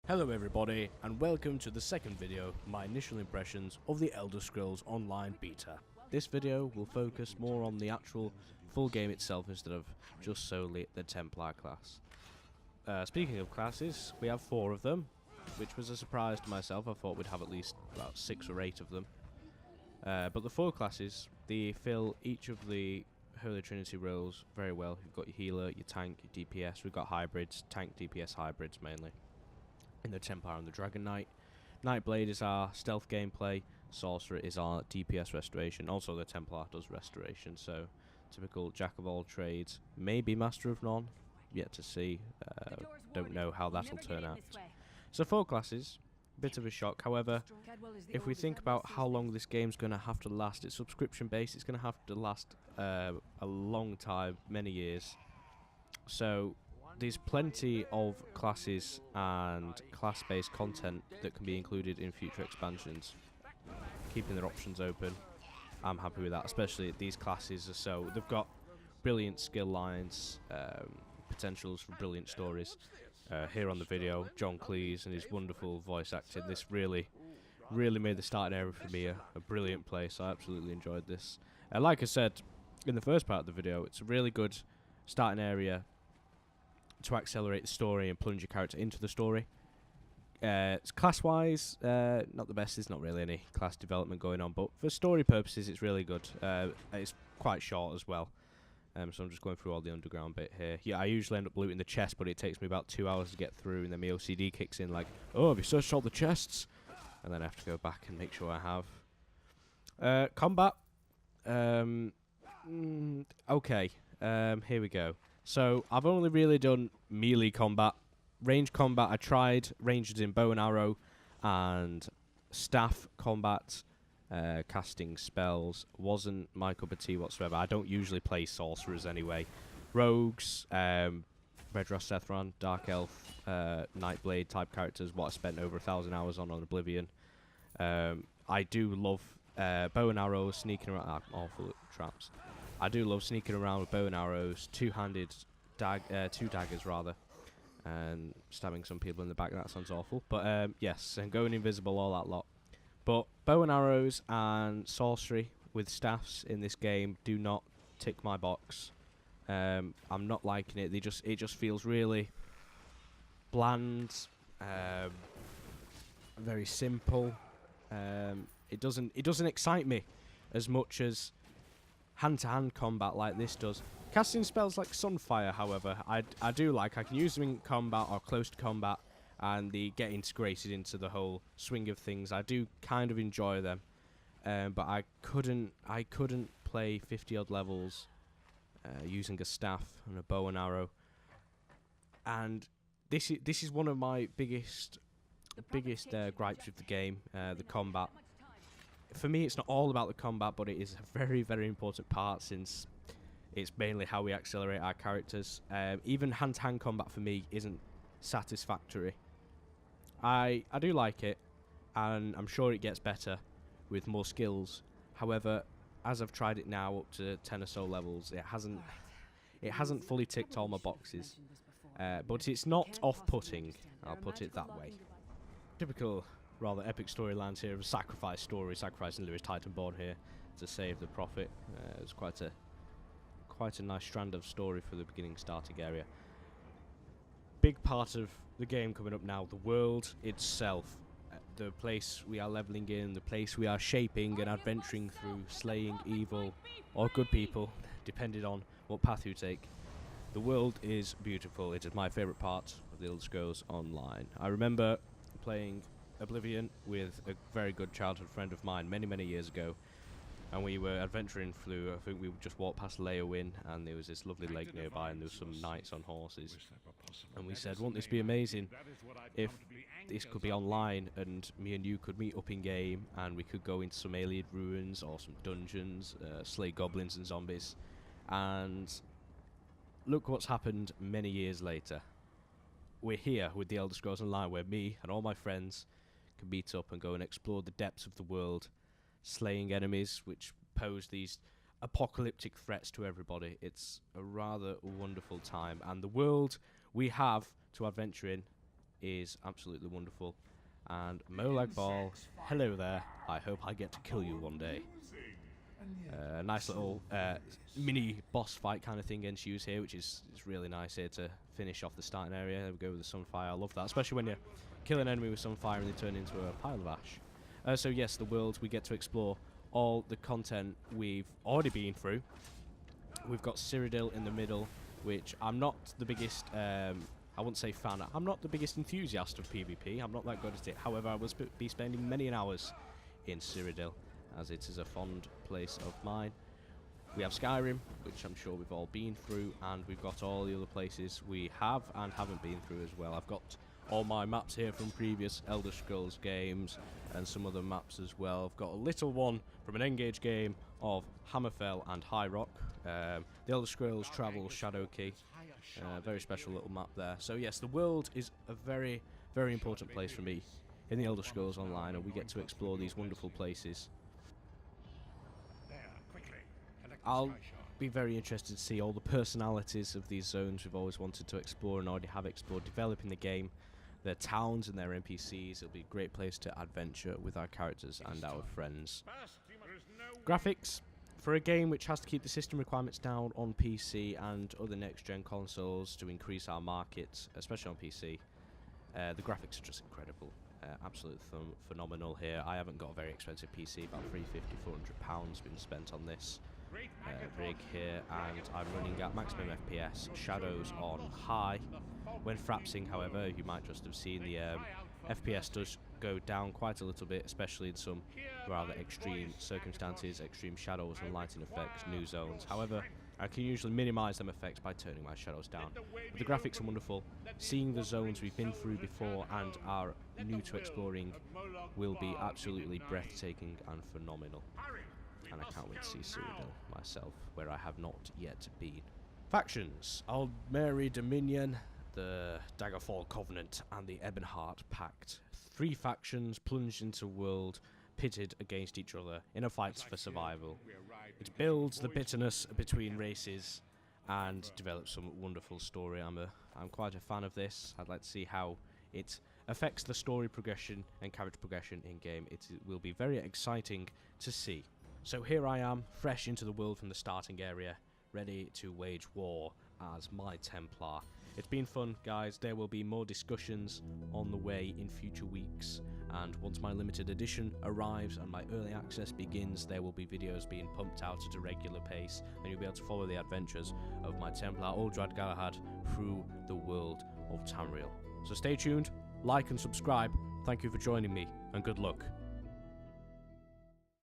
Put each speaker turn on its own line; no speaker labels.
Hello everybody, and welcome to the second video, my initial impressions of the Elder Scrolls Online beta. This video will focus more on the actual full game itself instead of just solely the Templar class. Speaking of classes, we have 4 of them, which was a surprise to myself. I thought we'd have at least about 6 or 8 of them. But the 4 classes, they fill each of the Holy Trinity roles very well. You've got your healer, your tank, your DPS. We've got hybrids, tank, DPS, hybrids mainly. In the Templar and the Dragon Knight. Nightblade is our stealth gameplay, Sorcerer is our DPS restoration, also the Templar does restoration, so typical jack of all trades, maybe master of none, yet to see, don't know how that'll turn out. So 4 classes, bit of a shock. However, if we think about how long this game's going to have to last, it's subscription based, it's going to have to last a long time, many years, so there's plenty of classes and class-based content that can be included in future expansions. Keeping their options open, I'm happy with that, especially these classes are so... They've got brilliant skill lines, potentials for brilliant stories. Here on the video, John Cleese and his wonderful voice acting, this really made the starting area for me a brilliant place. I absolutely enjoyed this. Like I said in the first part of the video, it's a really good starting area to accelerate the story and plunge your character into the story. It's class-wise, not the best. There's not really any class development going on, but for story purposes, it's really good. It's quite short as well, so I'm just going through all the underground bit here. Yeah, I usually end up looting the chest, but it takes me about 2 hours to get through, and then my OCD kicks in like, oh, have you searched all the chests? And then I have to go back and make sure I have. Combat. Okay, here we go. So, I've only really done melee combat. Range combat, I tried. Ranged in bow and arrow. And staff combat, casting spells, wasn't my cup of tea whatsoever. I don't usually play sorcerers anyway. Rogues, Redras Sethron, Dark Elf, Nightblade type characters, what I spent over 1,000 hours on Oblivion. I do love bow and arrows, sneaking around. Awful traps. I do love sneaking around with bow and arrows, two-handed, two daggers rather, and stabbing some people in the back. That sounds awful, but yes, and going invisible, all that lot. But bow and arrows and sorcery with staffs in this game do not tick my box. I'm not liking it. It just feels really bland, very simple. It doesn't excite me as much as hand-to-hand combat like this does. Casting spells like Sunfire, however, I do like. I can use them in combat or close to combat, and they get integrated into the whole swing of things. I do kind of enjoy them, but I couldn't play 50-odd levels using a staff and a bow and arrow. And this is one of my biggest gripes with the game, the combat. For me, it's not all about the combat, but it is a very, very important part since it's mainly how we accelerate our characters. Even hand-to-hand combat for me isn't satisfactory. I do like it, and I'm sure it gets better with more skills. However, as I've tried it now up to 10 or so levels, it hasn't fully ticked all my boxes. But it's not off-putting, I'll put it that way. Typical rather epic storylines here of a sacrifice story, sacrificing Lewis Titanborn here to save the Prophet. It's quite a nice strand of story for the beginning starting area. Big part of the game coming up now, the world itself, the place we are leveling in, the place we are shaping and adventuring through, slaying evil or good people, depending on what path you take. The world is beautiful. It is my favourite part of the Elder Scrolls Online. I remember playing Oblivion with a very good childhood friend of mine many years ago, and we were adventuring through. I think we just walked past Leowyn, and there was this lovely lake nearby, and there was some knights on horses, and we said, wouldn't this be amazing if this could be online and me and you could meet up in game and we could go into some Ayleid ruins or some dungeons, slay goblins and zombies. And look what's happened many years later. We're here with the Elder Scrolls Online, where me and all my friends can meet up and go and explore the depths of the world, slaying enemies which pose these apocalyptic threats to everybody. It's a rather wonderful time, and the world we have to adventure in is absolutely wonderful. And Molag Bal, hello there. I hope I get to kill you one day. Nice little mini boss fight kind of thing ensues here, which is really nice here to finish off the starting area. There we go with the Sunfire. I love that, especially when you kill an enemy with Sunfire and they turn into a pile of ash. So yes, the world, we get to explore all the content we've already been through. We've got Cyrodiil in the middle, which I'm not the biggest, I wouldn't say fan, I'm not the biggest enthusiast of PvP, I'm not that good at it. However, I will be spending many hours in Cyrodiil, as it is a fond place of mine. We have Skyrim, which I'm sure we've all been through, and we've got all the other places we have and haven't been through as well. I've got all my maps here from previous Elder Scrolls games and some other maps as well. I've got a little one from an Engage game of Hammerfell and High Rock. The Elder Scrolls Travel Shadowkey. Very special little map there. So yes, the world is a very, very important place for me in the Elder Scrolls Online, and we get to explore these wonderful places. I'll be very interested to see all the personalities of these zones we've always wanted to explore and already have explored, developing the game, their towns and their NPCs. It'll be a great place to adventure with our characters and our friends. Graphics. For a game which has to keep the system requirements down on PC and other next-gen consoles to increase our market, especially on PC, the graphics are just incredible. Absolutely phenomenal here. I haven't got a very expensive PC, about £350, £400 been spent on this rig here, and I'm running at maximum FPS, shadows on high. When frapsing, however, you might just have seen the FPS does go down quite a little bit, especially in some rather extreme circumstances, extreme shadows and lighting effects, new zones. However, I can usually minimise them effects by turning my shadows down. But the graphics are wonderful. Seeing the zones we've been through before and are new to exploring will be absolutely breathtaking and phenomenal. And I can't wait to see Cyrodiil myself, where I have not yet been. Factions: Aldmeri Dominion, the Daggerfall Covenant, and the Ebonheart Pact. 3 factions plunged into a world pitted against each other in a fight for survival. It builds the bitterness between races and develops some wonderful story. I'm quite a fan of this. I'd like to see how it affects the story progression and character progression in game. It will be very exciting to see. So here I am, fresh into the world from the starting area, ready to wage war as my Templar. It's been fun, guys. There will be more discussions on the way in future weeks, and once my limited edition arrives and my early access begins, there will be videos being pumped out at a regular pace, and you'll be able to follow the adventures of my Templar Uldred Galahad through the world of Tamriel. So stay tuned, like and subscribe. Thank you for joining me, and good luck.